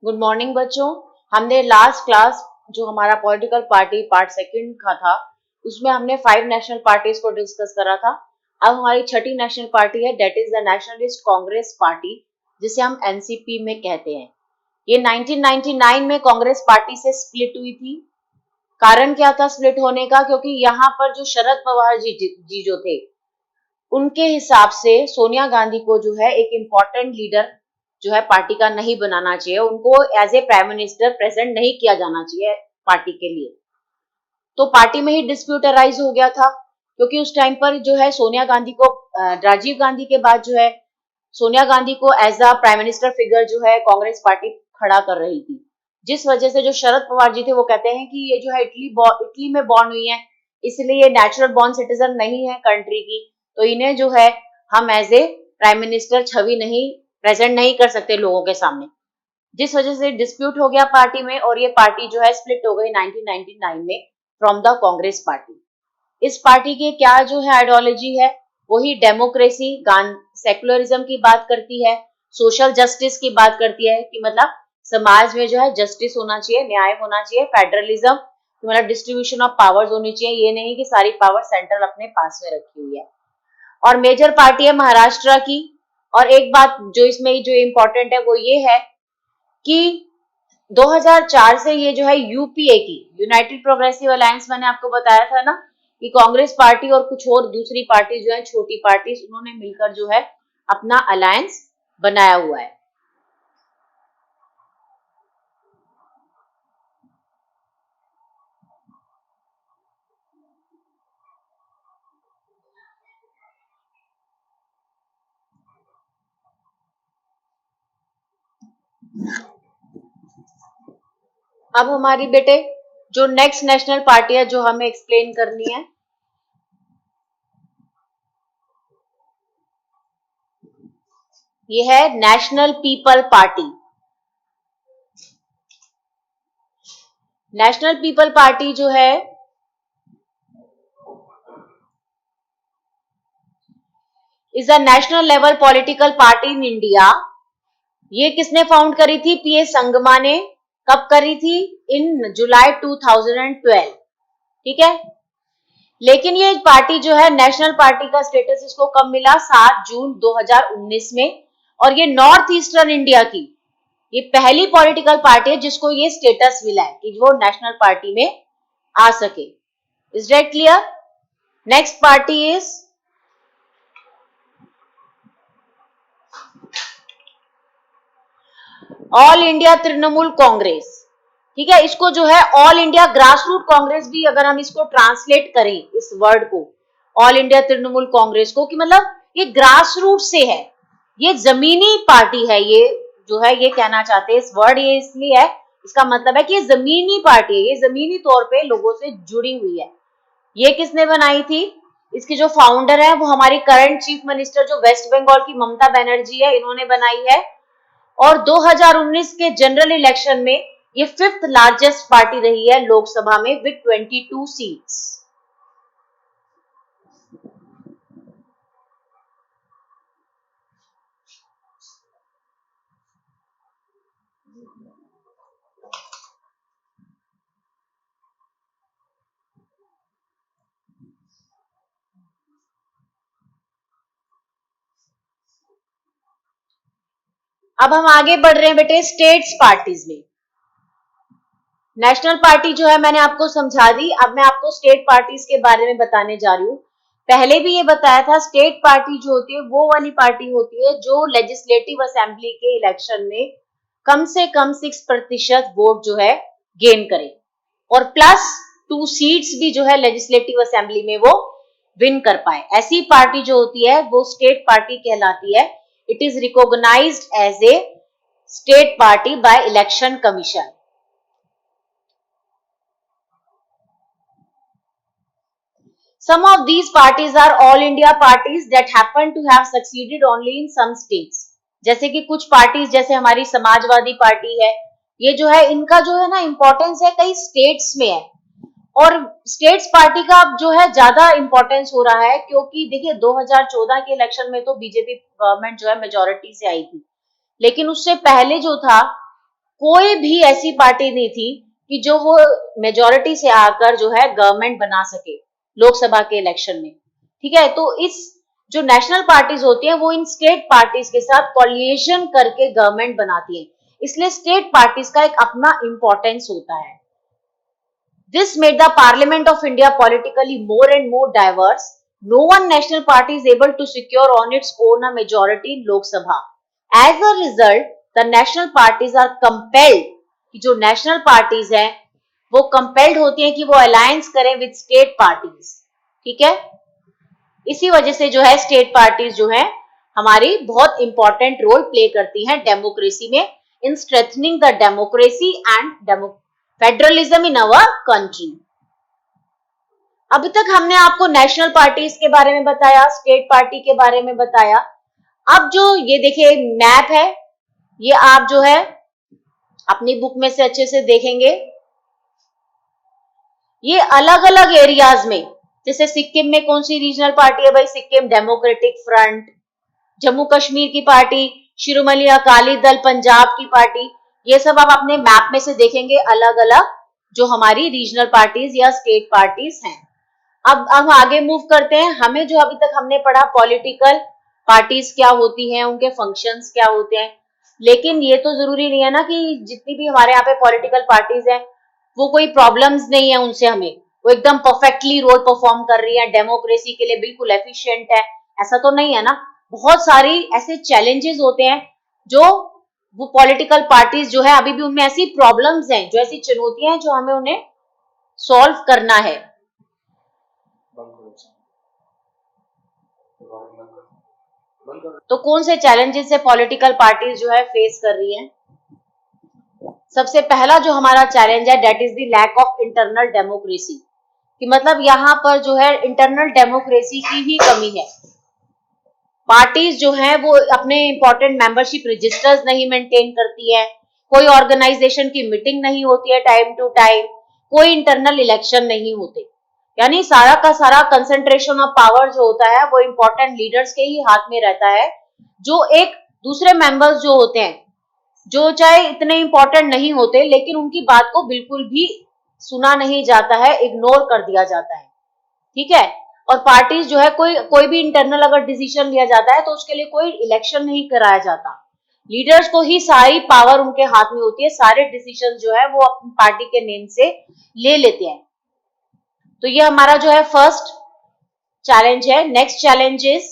Good morning बच्चों। हमने last class जो हमारा पॉलिटिकल पार्टी पार्ट सेकंड का था उसमें हमने 5 नेशनल पार्टीज को डिस्कस करा था। अब हमारी छठी नेशनल पार्टी है, that is the nationalist Congress party, जिसे हम एनसीपी में कहते हैं। ये 1999 में कांग्रेस पार्टी से स्प्लिट हुई थी। कारण क्या था स्प्लिट होने का? क्योंकि यहाँ पर जो शरद पवार जी जो थे, उनके हिसाब से सोनिया गांधी को जो है एक इम्पोर्टेंट लीडर जो है पार्टी का नहीं बनाना चाहिए, उनको as a prime minister present नहीं किया जाना चाहिए पार्टी के लिए। तो पार्टी में ही डिस्प्यूट अराइज हो गया था, क्योंकि उस टाइम पर जो है सोनिया गांधी को राजीव गांधी के बाद जो है सोनिया गांधी को as a prime minister figure जो है कांग्रेस पार्टी खड़ा कर रही थी। जिस वजह से जो शरद पवार जी थे वो कहते हैं कि ये जो है इटली में बॉर्न हुई है, इसलिए ये नेचुरल बॉर्न सिटीजन नहीं है कंट्री की, तो इन्हें जो है हम एज ए प्राइम मिनिस्टर छवि नहीं प्रेजेंट नहीं कर सकते लोगों के सामने। जिस वजह से डिस्प्यूट हो गया पार्टी में और ये पार्टी जो है स्प्लिट हो गई 1999 में फ्रॉम द कांग्रेस पार्टी। इस पार्टी की क्या जो है आइडियोलॉजी है, वही डेमोक्रेसी सेकुलरिज्म की बात करती है, सोशल जस्टिस की बात करती है कि मतलब समाज में जो है जस्टिस होना चाहिए, न्याय होना चाहिए, फेडरलिज्म मतलब डिस्ट्रीब्यूशन ऑफ पावर्स होनी चाहिए, ये नहीं कि सारी पावर सेंट्रल अपने पास में रखी हुई है। और मेजर पार्टी है महाराष्ट्र की। और एक बात जो इसमें जो इम्पोर्टेंट है वो ये है कि 2004 से ये जो है यूपीए की यूनाइटेड प्रोग्रेसिव अलायंस, मैंने आपको बताया था ना कि कांग्रेस पार्टी और कुछ और दूसरी पार्टी जो है छोटी पार्टी, उन्होंने मिलकर जो है अपना अलायंस बनाया हुआ है। अब हमारी बेटे जो नेक्स्ट नेशनल पार्टी है जो हमें एक्सप्लेन करनी है, ये है national people party. National people party जो है is a national level political party in India. ये किसने फाउंड करी थी? पीए संगमा ने। कब करी थी? इन जुलाई 2012। ठीक है। लेकिन ये पार्टी जो है नेशनल पार्टी का स्टेटस इसको कब मिला? 7 जून 2019 में। और ये नॉर्थ ईस्टर्न इंडिया की ये पहली पॉलिटिकल पार्टी है जिसको ये स्टेटस मिला है कि वो नेशनल पार्टी में आ सके। Is that clear? Next party is all India Trinamool Congress. ठीक है, इसको जो है all India grass root Congress भी अगर हम इसको ट्रांसलेट करें इस वर्ड को, ऑल इंडिया तृणमूल कांग्रेस को, कि मतलब ये ग्रास रूट से है, ये जमीनी पार्टी है, ये जो है ये कहना चाहते हैं। इस वर्ड ये इसलिए है, इसका मतलब है कि ये जमीनी पार्टी है, ये जमीनी तौर पे लोगों से जुड़ी हुई है। ये किसने बनाई थी? इसकी जो फाउंडर है वो हमारी करंट चीफ मिनिस्टर जो वेस्ट बंगाल की ममता बनर्जी है, इन्होंने बनाई है। और 2019 के जनरल इलेक्शन में ये 5th लार्जेस्ट पार्टी रही है लोकसभा में विद 22 सीट्स। अब हम आगे बढ़ रहे हैं बेटे स्टेट्स पार्टीज में। नेशनल पार्टी जो है मैंने आपको समझा दी, अब मैं आपको स्टेट पार्टीज के बारे में बताने जा रही हूँ। पहले भी ये बताया था, स्टेट पार्टी जो होती है वो वाली पार्टी होती है जो लेजिस्लेटिव असेंबली के इलेक्शन में कम से कम 6% वोट जो है गेन करे और प्लस 2 सीट्स भी जो है लेजिस्लेटिव असेंबली में वो विन कर पाए। ऐसी पार्टी जो होती है वो स्टेट पार्टी कहलाती है। It is recognised as a state party by election commission. Some of these parties are all India parties that happen to have succeeded only in some states. जैसे कि कुछ पार्टीज जैसे हमारी समाजवादी पार्टी है, ये जो है इनका जो है ना इम्पोर्टेंस है कई स्टेट्स में है। और स्टेट्स पार्टी का जो है ज्यादा इंपॉर्टेंस हो रहा है क्योंकि देखिए 2014 के इलेक्शन में तो बीजेपी गवर्नमेंट जो है मेजोरिटी से आई थी, लेकिन उससे पहले जो था कोई भी ऐसी पार्टी नहीं थी कि जो वो मेजोरिटी से आकर जो है गवर्नमेंट बना सके लोकसभा के इलेक्शन में। ठीक है, तो इस जो नेशनल पार्टीज होती हैं वो इन स्टेट पार्टीज के साथ कोलिएशन करके गवर्नमेंट बनाती हैं, इसलिए स्टेट पार्टीज का एक अपना इंपॉर्टेंस होता है। This made the Parliament of India politically more and more diverse. No one national party is able to secure on its own a majority in Lok Sabha. As a result, the national parties are compelled कि जो national parties हैं वो compelled होती हैं कि वो alliance करें with state parties. ठीक है, इसी वजह से जो है state parties जो है हमारी बहुत important role play करती हैं democracy में in strengthening the democracy and federalism in our country. अभी तक हमने आपको नेशनल पार्टीज के बारे में बताया, स्टेट पार्टी के बारे में बताया। अब जो ये देखिए मैप है, ये आप जो है अपनी बुक में से अच्छे से देखेंगे। ये अलग अलग एरियाज में, जैसे सिक्किम में कौन सी रीजनल पार्टी है भाई, सिक्किम डेमोक्रेटिक फ्रंट, जम्मू कश्मीर की पार्टी शिरोमणि अकाली दल, पंजाब की पार्टी, ये सब आप अपने मैप में से देखेंगे अलग अलग जो हमारी रीजनल पार्टीज या स्टेट पार्टीज हैं। अब हम आगे मूव करते हैं। हमें जो अभी तक हमने पढ़ा पॉलिटिकल पार्टीज क्या होती हैं, उनके फंक्शंस क्या होते हैं, लेकिन ये तो जरूरी नहीं है ना कि जितनी भी हमारे यहाँ पे पॉलिटिकल पार्टीज हैं वो कोई प्रॉब्लम्स नहीं है उनसे, हमें वो एकदम परफेक्टली रोल परफॉर्म कर रही है, डेमोक्रेसी के लिए बिल्कुल एफिशिएंट है, ऐसा तो नहीं है ना। बहुत सारी ऐसे चैलेंजेस होते हैं जो वो पॉलिटिकल पार्टीज जो है अभी भी उनमें ऐसी प्रॉब्लम्स हैं, जो ऐसी चुनौतियां हैं जो हमें उन्हें सॉल्व करना है। तो कौन से चैलेंजेस है पॉलिटिकल पार्टीज जो है फेस कर रही हैं? सबसे पहला जो हमारा चैलेंज है that is the lack of internal democracy, कि मतलब यहाँ पर जो है इंटरनल डेमोक्रेसी की ही कमी है। पार्टीज जो हैं वो अपने इंपॉर्टेंट मेंबरशिप रजिस्टर्स नहीं मेंटेन करती है, कोई ऑर्गेनाइजेशन की मीटिंग नहीं होती है टाइम टू टाइम, कोई इंटरनल इलेक्शन नहीं होते, यानी सारा का सारा कंसंट्रेशन ऑफ पावर जो होता है वो इंपॉर्टेंट लीडर्स के ही हाथ में रहता है, जो एक दूसरे मेंबर्स जो होते हैं जो चाहे इतने इंपॉर्टेंट नहीं होते लेकिन उनकी बात को बिल्कुल भी सुना नहीं जाता है, इग्नोर कर दिया जाता है। ठीक है, और पार्टीज जो है कोई भी इंटरनल अगर डिसीजन लिया जाता है तो उसके लिए कोई इलेक्शन नहीं कराया जाता, लीडर्स को ही सारी पावर उनके हाथ में होती है, सारे डिसीजन जो है वो अपनी पार्टी के नेम से ले लेते हैं। तो ये हमारा जो है फर्स्ट चैलेंज है। Next challenge is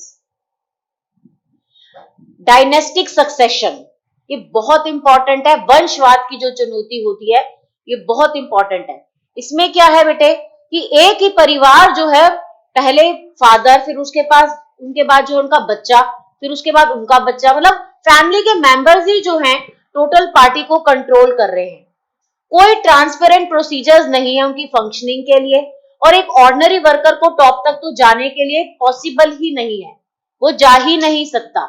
dynastic succession, ये बहुत इंपॉर्टेंट है। वंशवाद की जो चुनौती होती है ये बहुत इंपॉर्टेंट है। इसमें क्या है बेटे कि एक ही परिवार जो है, पहले फादर, फिर उसके पास उनके बाद जो उनका बच्चा, फिर उसके बाद उनका बच्चा, मतलब फैमिली के मेंबर्स ही जो हैं टोटल पार्टी को कंट्रोल कर रहे हैं। कोई ट्रांसपेरेंट प्रोसीजर्स नहीं है उनकी फंक्शनिंग के लिए, और एक ऑर्डिनरी वर्कर को टॉप तक तो जाने के लिए पॉसिबल ही नहीं है, वो जा ही नहीं सकता।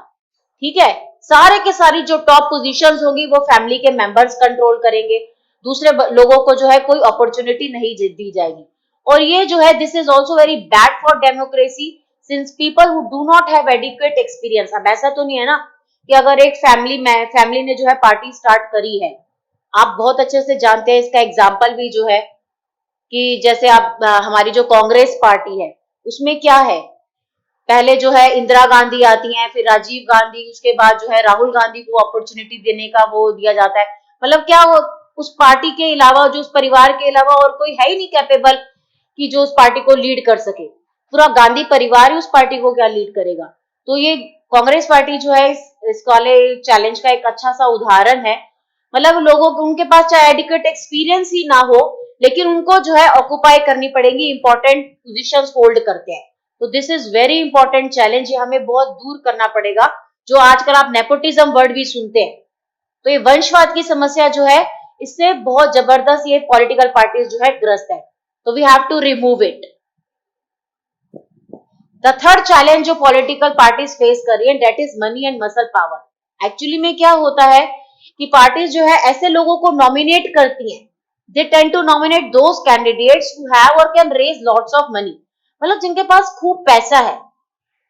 ठीक है, सारे के सारी जो टॉप पोजीशंस होंगी वो फैमिली के मेंबर्स कंट्रोल करेंगे, दूसरे लोगों को जो है कोई अपॉर्चुनिटी नहीं दी जाएगी। और ये जो है this is also very bad for democracy since people who do not have adequate experience. अब ऐसा तो नहीं है ना कि अगर एक फैमिली ने जो है पार्टी स्टार्ट करी है, आप बहुत अच्छे से जानते हैं, इसका एग्जाम्पल भी जो है कि जैसे आप हमारी जो कांग्रेस पार्टी है उसमें क्या है, पहले जो है इंदिरा गांधी आती हैं, फिर राजीव गांधी, उसके बाद जो है राहुल गांधी को अपॉर्चुनिटी देने का वो दिया जाता है। मतलब क्या वो उस पार्टी के अलावा, जो उस परिवार के अलावा और कोई है ही नहीं कैपेबल कि जो उस पार्टी को लीड कर सके। पूरा गांधी परिवार ही उस पार्टी को क्या लीड करेगा। तो ये कांग्रेस पार्टी जो है इस वाले चैलेंज का एक अच्छा सा उदाहरण है। मतलब लोगों को, उनके पास चाहे एडिक्वेट एक्सपीरियंस ही ना हो लेकिन उनको जो है ऑक्युपाई करनी पड़ेगी, इंपॉर्टेंट पोजीशंस होल्ड करते हैं। तो this is very important challenge, ये हमें बहुत दूर करना पड़ेगा। जो आजकल आप नेपोटिज्म वर्ड भी सुनते हैं, तो ये वंशवाद की समस्या जो है इससे बहुत जबरदस्त ये पॉलिटिकल पार्टीज जो है ग्रस्त है, तो we have to remove it. The third challenge जो पॉलिटिकल पार्टीज फेस कर रही है that is money and muscle power. Actually में क्या होता है कि पार्टीज जो है ऐसे लोगों को नॉमिनेट करती हैं, they tend to nominate those candidates who have और can raise lots of money, मतलब जिनके पास खूब पैसा है,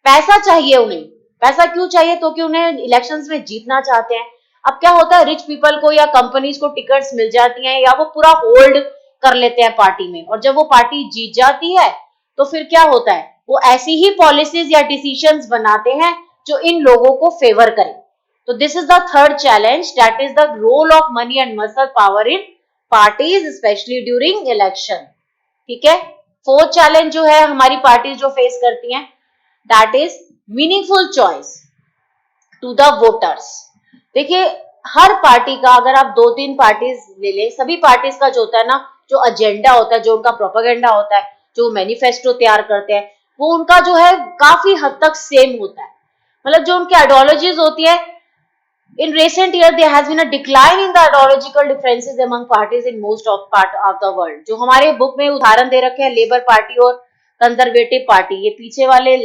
पैसा चाहिए उन्हें। पैसा क्यों चाहिए? तो कि उन्हें इलेक्शंस में जीतना चाहते हैं। अब क्या होता है, रिच पीपल को या कंपनीज को टिकट्स मिल जाती हैं या वो पूरा होल्ड कर लेते हैं पार्टी में, और जब वो पार्टी जीत जाती है तो फिर क्या होता है, वो ऐसी ही पॉलिसीज या डिसीजंस बनाते हैं जो इन लोगों को फेवर करें। तो this is the third challenge, that is the role of money and muscle power in parties specially during election. ठीक है, फोर्थ चैलेंज जो है हमारी पार्टीज जो फेस करती हैं, that is meaningful choice to the voters. देखिए, हर पार्टी का, अगर आप दो तीन पार्टीज ले लें, सभी पार्टीज का जो होता है ना, जो एजेंडा होता है, जो उनका प्रोपेगेंडा होता है, जो मैनिफेस्टो तैयार करते हैं, वो उनका जो है काफी हद तक सेम होता है। मतलब जो उनकी आइडियोलॉजीज होती है, in recent year there has been a decline in the ideological differences among parties in most of part of the world। जो हमारे बुक में उदाहरण दे रखे हैं लेबर पार्टी और कंजर्वेटिव पार्टी, ये पीछे वाले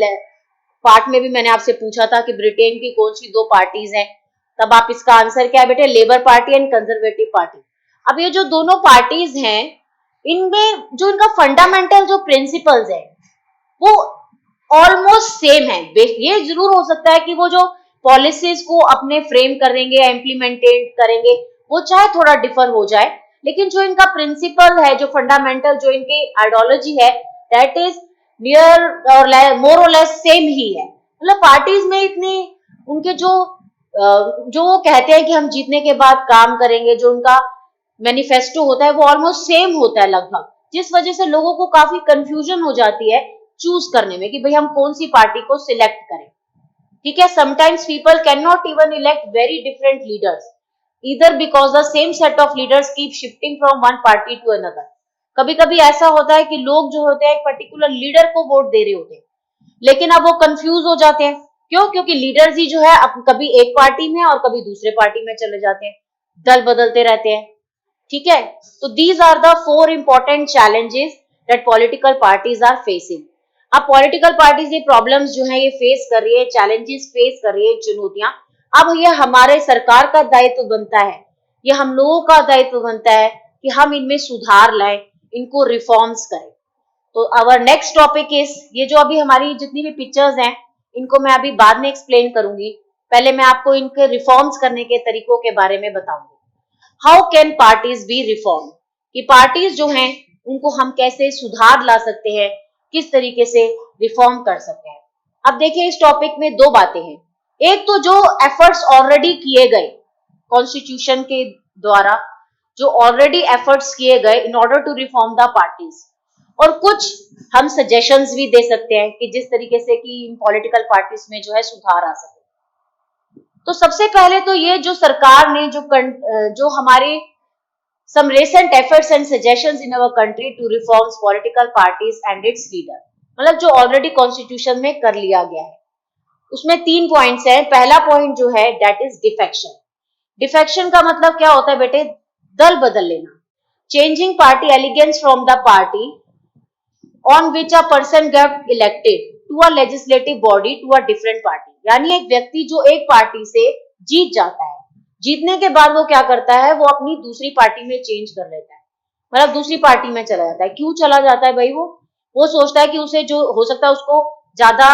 पार्ट में भी मैंने आपसे पूछा था कि ब्रिटेन की कौन सी दो पार्टीज हैं, तब आप इसका आंसर क्या है बेटे, labour party and conservative party. अब ये जो दोनों पार्टीज हैं, इनमें जो इनका फंडामेंटल जो प्रिंसिपल्स है वो ऑलमोस्ट सेम है। ये जरूर हो सकता है कि वो जो पॉलिसीज को अपने फ्रेम करेंगे या इम्प्लीमेंटेड करेंगे वो चाहे थोड़ा डिफर हो जाए, लेकिन जो इनका प्रिंसिपल है, जो फंडामेंटल जो इनकी आइडियोलॉजी है, दैट इज नियर और मोर और लेस सेम ही है। मतलब पार्टीज में इतनी उनके जो वो कहते हैं कि हम जीतने के बाद काम करेंगे, जो उनका मैनिफेस्टो होता है वो ऑलमोस्ट सेम होता है लगभग, जिस वजह से लोगों को काफी कंफ्यूजन हो जाती है चूज करने में कि भाई हम कौन सी पार्टी को सिलेक्ट करें। ठीक है, sometimes people can not even elect very different leaders either because the same set of leaders keep shifting from one party to another. कभी कभी ऐसा होता है कि लोग जो होते हैं एक पर्टिकुलर लीडर को वोट दे रहे होते हैं, लेकिन अब वो कंफ्यूज हो जाते हैं। क्यों? क्योंकि लीडर्स ही जो है अब कभी एक पार्टी में और कभी दूसरे पार्टी में चले जाते हैं, दल बदलते रहते हैं। ठीक है, तो these are the four important challenges that political parties are facing. अब पॉलिटिकल पार्टीज ये प्रॉब्लम्स जो है ये फेस कर रही है, चैलेंजेस फेस कर रही है, चुनौतियां। अब ये हमारे सरकार का दायित्व बनता है, ये हम लोगों का दायित्व बनता है कि हम इनमें सुधार लाएं, इनको रिफॉर्म्स करें। तो आवर नेक्स्ट टॉपिक इज, ये जो अभी हमारी जितनी भी पिक्चर्स हैं इनको मैं अभी बाद में एक्सप्लेन करूंगी, पहले मैं आपको इनके रिफॉर्म्स करने के तरीकों के बारे में बताऊंगी। How can parties B reform, कि पार्टीज जो हैं उनको हम कैसे सुधार ला सकते हैं, किस तरीके से रिफॉर्म कर सकते हैं। अब देखिए, इस टॉपिक में दो बातें हैं। एक तो जो एफर्ट्स ऑलरेडी किए गए कॉन्स्टिट्यूशन के द्वारा, जो ऑलरेडी एफर्ट्स किए गए in order to reform the parties, और कुछ हम सजेशंस भी दे सकते हैं कि जिस तरीके से कि इन पॉलिटिकल पार्टीज में जो है सुधार आ सके। तो सबसे पहले तो ये जो सरकार ने जो हमारे some recent efforts and suggestions in our country to reform political parties and its leader, मतलब जो ऑलरेडी कॉन्स्टिट्यूशन में कर लिया गया है, उसमें 3 पॉइंट्स हैं। पहला पॉइंट जो है दैट इज डिफेक्शन। डिफेक्शन का मतलब क्या होता है बेटे, दल बदल लेना, changing party allegiance from the party on which a person get elected to a legislative body to a different party। यानी एक व्यक्ति जो एक पार्टी से जीत जाता है, जीतने के बाद वो क्या करता है, वो अपनी दूसरी पार्टी में चेंज कर लेता है, मतलब दूसरी पार्टी में चला जाता है। क्यों चला जाता है भाई? वो सोचता है कि उसे जो हो सकता है उसको ज्यादा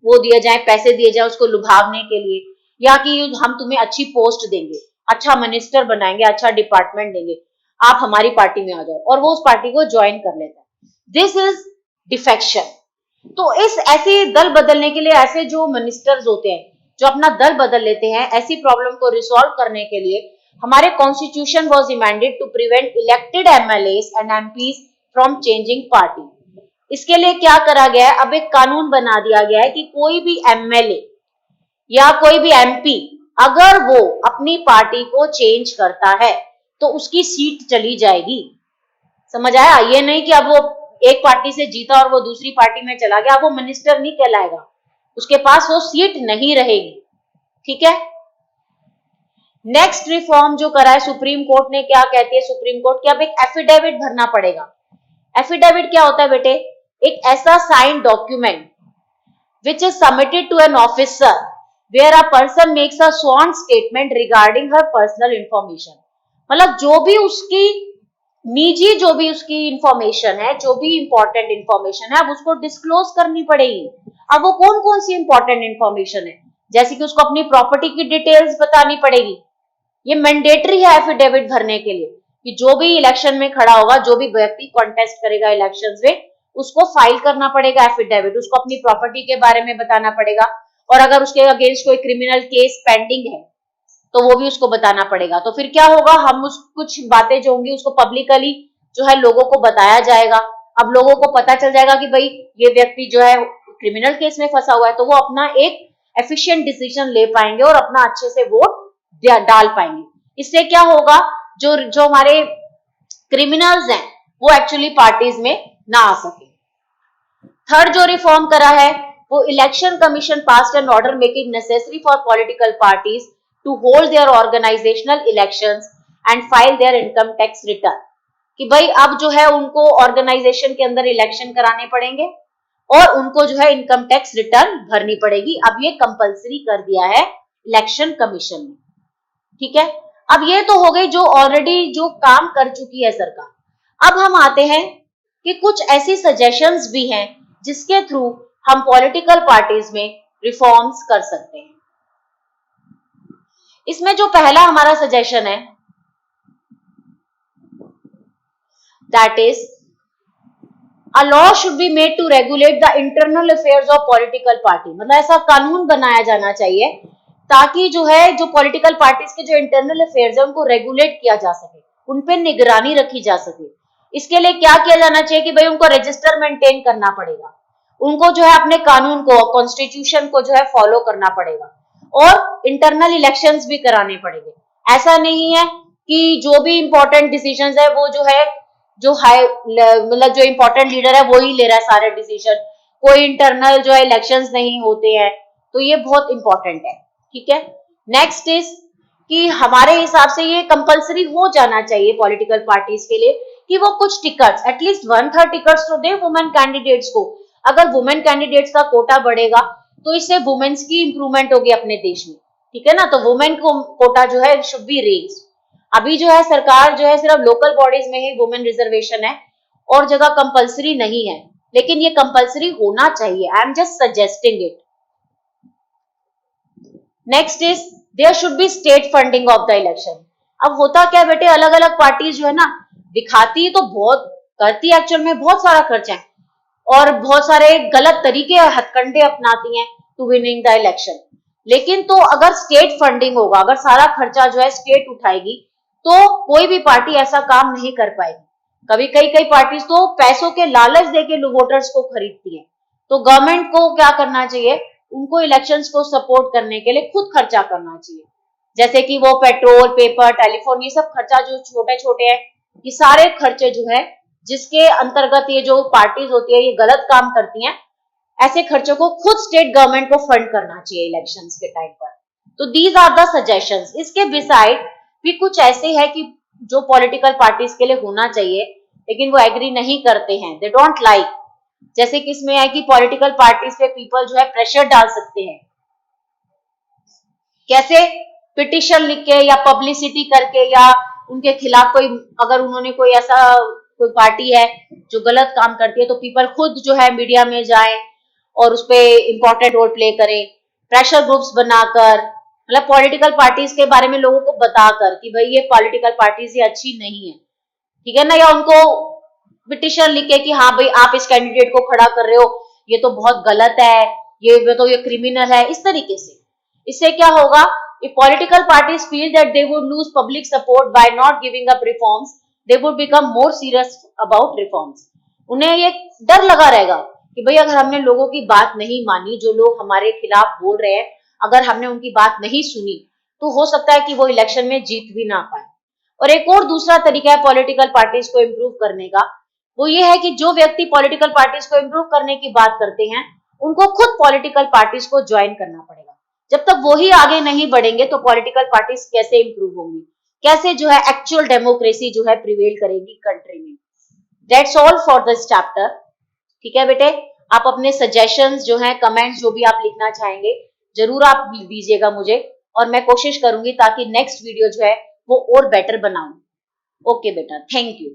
वो दिया जाए, पैसे दिए जाए उसको लुभावने के लिए, या कि हम तुम्हें अच्छी पोस्ट देंगे, अच्छा मिनिस्टर बनाएंगे, अच्छा डिपार्टमेंट देंगे, आप हमारी पार्टी में आ जाओ, और वो उस पार्टी को ज्वाइन कर लेता है। This is defection. तो इस ऐसे दल बदलने के लिए ऐसे जो मिनिस्टर्स होते हैं जो अपना दल बदल लेते हैं, ऐसी प्रॉब्लम को रिसॉल्व करने के लिए हमारे constitution was amended to prevent elected MLAs and MPs from changing party. इसके लिए क्या करा गया है, अब एक कानून बना दिया गया है कि कोई भी एमएलए या कोई भी एमपी अगर वो अपनी पार्टी को चेंज करता है तो उसकी सीट चली जाएगी। समझ आया? ये नहीं कि अब वो एक पार्टी से जीता और वो दूसरी पार्टी में चला गया, अब वो मिनिस्टर नहीं कहलाएगा, उसके पास वो सीट नहीं रहेगी। ठीक है, नेक्स्ट रिफॉर्म जो करा है सुप्रीम कोर्ट ने, क्या कहती है सुप्रीम कोर्ट की, अब एक एफिडेविट भरना पड़ेगा। एफिडेविट क्या होता है बेटे? एक ऐसा sign document which is submitted to an officer where a person makes a sworn statement regarding her personal information. मतलब जो भी उसकी निजी जो भी उसकी इंफॉर्मेशन है, जो भी इंपॉर्टेंट इंफॉर्मेशन है, अब उसको डिस्क्लोज करनी पड़ेगी। अब वो कौन कौन सी इंपॉर्टेंट इंफॉर्मेशन है, जैसे कि उसको अपनी प्रॉपर्टी की डिटेल्स बतानी पड़ेगी, ये मैंडेटरी है एफिडेविट भरने के लिए कि जो भी इलेक्शन में खड़ा होगा, जो भी व्यक्ति कॉन्टेस्ट करेगा इलेक्शंस में, उसको फाइल करना पड़ेगा एफिडेविट, उसको अपनी प्रॉपर्टी के बारे में बताना पड़ेगा, और अगर उसके अगेंस्ट कोई क्रिमिनल केस पेंडिंग है तो वो भी उसको बताना पड़ेगा। तो फिर क्या होगा, हम उस कुछ बातें जो होंगी उसको पब्लिकली जो है लोगों को बताया जाएगा। अब लोगों को पता चल जाएगा कि भाई ये व्यक्ति जो है क्रिमिनल केस में फंसा हुआ है, तो वो अपना एक एफिशिएंट डिसीजन ले पाएंगे और अपना अच्छे से वोट डाल पाएंगे। इससे क्या होगा, जो जो हमारे क्रिमिनल्स हैं वो एक्चुअली पार्टीज में ना आ सके। थर्ड जो रिफॉर्म करा है वो election commission passed an order making necessary for political parties to hold their organisational elections and file their income tax return, कि भाई अब जो है उनको ऑर्गेनाइजेशन के अंदर इलेक्शन कराने पड़ेंगे और उनको जो है इनकम टैक्स रिटर्न भरनी पड़ेगी। अब ये कंपलसरी कर दिया है इलेक्शन कमीशन ने, ठीक है। अब ये तो हो गई जो ऑलरेडी जो काम कर चुकी है सरकार। अब हम आते हैं कि कुछ ऐसी सजेशंस भी हैं जिसके थ्रू हम पॉलिटिकल पार्टीज में रिफॉर्म्स कर सकते हैं। इसमें जो पहला हमारा सजेशन है that is a law should be made to regulate the internal affairs of political party। मतलब ऐसा कानून बनाया जाना चाहिए ताकि जो है जो पॉलिटिकल पार्टीज के जो इंटरनल अफेयर्स है उनको रेगुलेट किया जा सके, उन पे निगरानी रखी जा सके। इसके लिए क्या किया जाना चाहिए कि भाई उनको रजिस्टर मेंटेन करना पड़ेगा, उनको जो है अपने कानून को, कॉन्स्टिट्यूशन को जो है फॉलो करना पड़ेगा और इंटरनल इलेक्शंस भी कराने पड़ेंगे। ऐसा नहीं है कि जो भी इंपॉर्टेंट डिसीजंस है वो जो है जो हाई मतलब जो इंपॉर्टेंट लीडर है वो ही ले रहा है सारे डिसीजन, कोई इंटरनल जो है इलेक्शंस नहीं होते हैं। तो ये बहुत इंपॉर्टेंट है, ठीक है। नेक्स्ट इज कि हमारे हिसाब से ये कंपलसरी हो जाना चाहिए पॉलिटिकल पार्टीज के लिए कि वो कुछ टिकट्स, एटलीस्ट 1/3 टिकट्स तो दे वुमेन कैंडिडेट्स को। अगर वुमेन कैंडिडेट्स का कोटा बढ़ेगा तो इससे वुमेन्स की इंप्रूवमेंट होगी अपने देश में, ठीक है ना। तो वुमेन को कोटा जो है शुड बी रेज्ड। अभी जो है सरकार जो है सिर्फ लोकल बॉडीज में ही वुमेन रिजर्वेशन है और जगह कंपलसरी नहीं है, लेकिन ये कंपलसरी होना चाहिए। I am just suggesting it. Next is there should be state funding of the election. अब होता क्या बेटे, अलग अलग पार्टीज जो है ना दिखाती तो बहुत, करती एक्चुअल में बहुत सारा खर्चा है और बहुत सारे गलत तरीके और हथकंडे अपनाती हैं टू विनिंग द इलेक्शन। लेकिन तो अगर स्टेट फंडिंग होगा, अगर सारा खर्चा जो है स्टेट उठाएगी तो कोई भी पार्टी ऐसा काम नहीं कर पाएगी। कभी कई पार्टीज तो पैसों के लालच देके वोटर्स को खरीदती है। तो गवर्नमेंट को क्या करना चाहिए, उनको इलेक्शंस को सपोर्ट करने के लिए खुद खर्चा करना चाहिए। जैसे कि वो पेट्रोल, पेपर, टेलीफोन, ये सब खर्चा जो छोटे छोटे हैं, ये सारे खर्चे जो है जिसके अंतर्गत ये जो पार्टीज होती है ये गलत काम करती हैं, ऐसे खर्चों को खुद स्टेट गवर्नमेंट को फंड करना चाहिए इलेक्शंस के टाइम पर। तो दीज आर द सजेशंस। इसके बिसाइड भी कुछ ऐसे है कि जो पॉलिटिकल पार्टीज के लिए होना चाहिए लेकिन वो एग्री नहीं करते हैं, दे डोंट लाइक। जैसे कि इसमें है कि पॉलिटिकल पार्टीज पे पीपल जो है प्रेशर डाल सकते हैं। कैसे? पिटिशन लिख के या पब्लिसिटी करके या उनके खिलाफ कोई, अगर उन्होंने कोई ऐसा कोई पार्टी है जो गलत काम करती है तो पीपल खुद जो है मीडिया में जाए और उस पर इंपॉर्टेंट रोल प्ले करें, प्रेशर ग्रुप्स बनाकर, मतलब पॉलिटिकल पार्टीज के बारे में लोगों को बताकर कि भाई ये पॉलिटिकल पार्टीज ये अच्छी नहीं है, ठीक है ना। या उनको पिटिशन लिखे कि हाँ भाई आप इस कैंडिडेट को खड़ा कर रहे हो, ये तो बहुत गलत है, ये तो ये क्रिमिनल है, इस तरीके से। इससे क्या होगा, if political parties feel that they would lose public support by not giving up reforms, they would become more serious about reforms। उन्हें ये डर लगा रहेगा कि भाई अगर हमने लोगों की बात नहीं मानी, जो लोग हमारे खिलाफ बोल रहे हैं, अगर हमने उनकी बात नहीं सुनी तो हो सकता है कि वो इलेक्शन में जीत भी ना पाए। और एक और दूसरा तरीका है पॉलिटिकल पार्टीज को इम्प्रूव करने का, वो ये है कि जो व्यक्ति पॉलिटिकल पार्टीज को इम्प्रूव करने की बात करते हैं उनको खुद पॉलिटिकल पार्टीज को ज्वाइन करना पड़ेगा। जब तक वो ही आगे नहीं बढ़ेंगे तो पॉलिटिकल पार्टीज कैसे इंप्रूव होंगी, कैसे जो है एक्चुअल डेमोक्रेसी जो है प्रिवेल करेगी कंट्री में। That's all for this chapter. ठीक है बेटे, आप अपने सजेशंस जो है, कमेंट्स जो भी आप लिखना चाहेंगे जरूर आप दीजिएगा मुझे, और मैं कोशिश करूंगी ताकि नेक्स्ट वीडियो जो है वो और बेटर बनाऊं। ओके बेटा, थैंक यू।